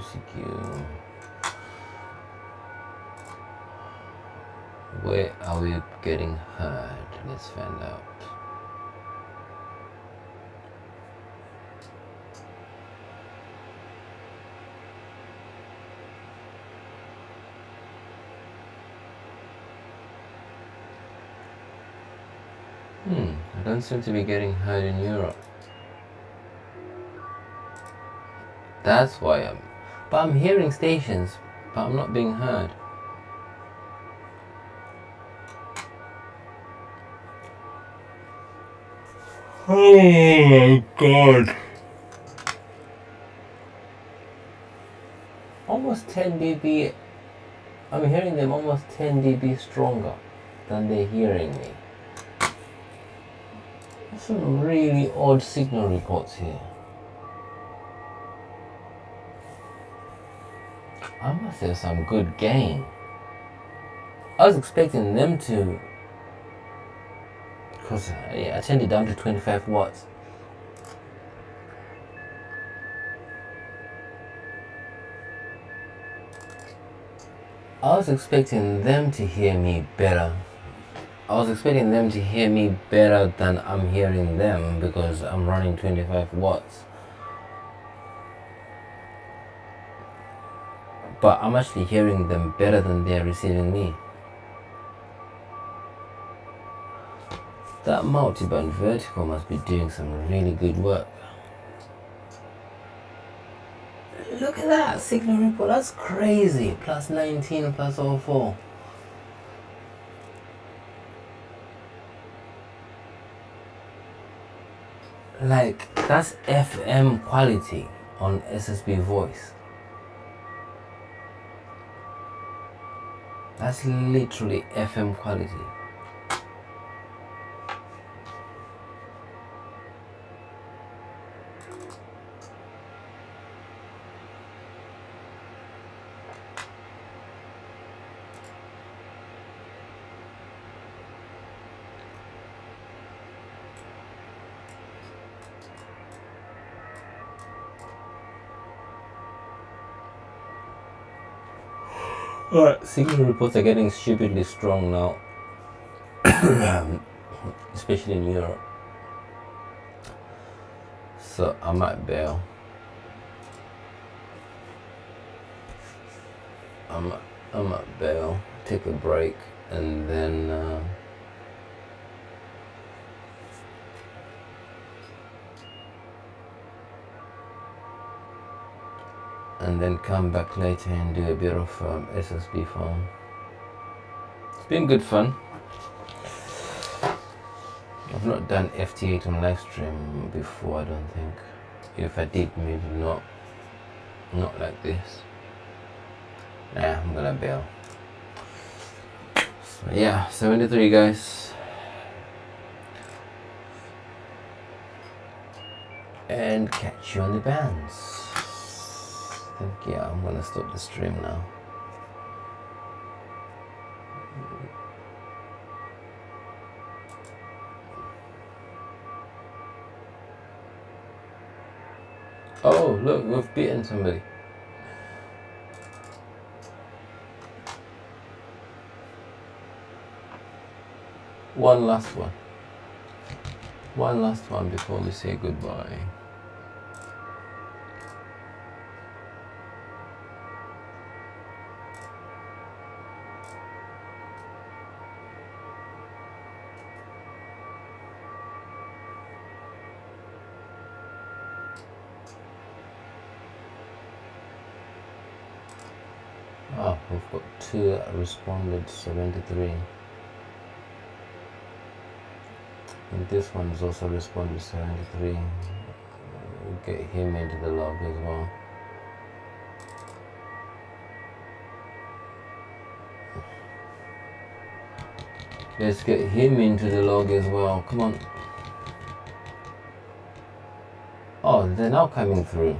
Speaker 1: CQ. Where are we getting heard? Let's find out. I don't seem to be getting heard in Europe. That's why but I'm hearing stations, but I'm not being heard. Oh my god. Almost 10 dB. I'm hearing them almost 10 dB stronger than they're hearing me. There's some really odd signal reports here. I must have some good gain. I was expecting them to, because I turned it down to 25 watts. I was expecting them to hear me better. I was expecting them to hear me better than I'm hearing them because I'm running 25 watts. But I'm actually hearing them better than they're receiving me. That multiband vertical must be doing some really good work. Look at that signal report, that's crazy. Plus 19, plus 04. Like, that's FM quality on SSB voice. That's literally FM quality. Signal reports are getting stupidly strong now, especially in Europe. So I might bail. I might bail, take a break, and then come back later and do a bit of SSB farm. It's been good fun. I've not done FT8 on live stream before, I don't think. If I did, maybe not like this. Nah, I'm gonna bail. So yeah, 73 guys. And catch you on the bands. I think, yeah, I'm gonna stop the stream now. Oh, look, we've beaten somebody. One last one. One last one before we say goodbye. Oh, we've got two that responded, 73. And this one's also responded, 73. We'll get him into the log as well. Let's get him into the log as well. Come on. Oh, they're now coming through.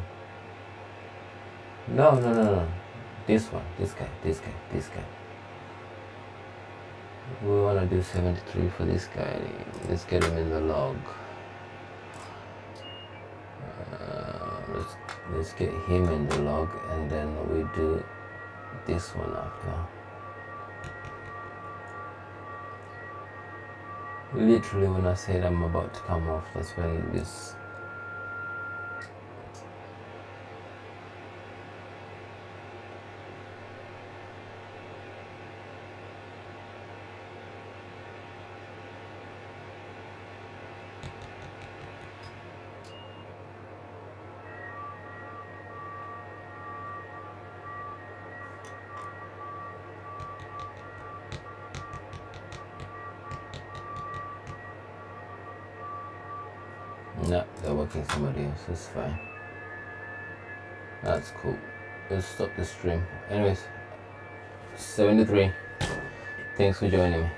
Speaker 1: No. This one, this guy. We want to do 73 for this guy. Let's get him in the log. Let's get him in the log, and then we do this one after. Literally, when I said I'm about to come off, that's when this. No, they're working somebody else. It's fine. That's cool. Let's stop the stream. Anyways, 73. Thanks for joining me.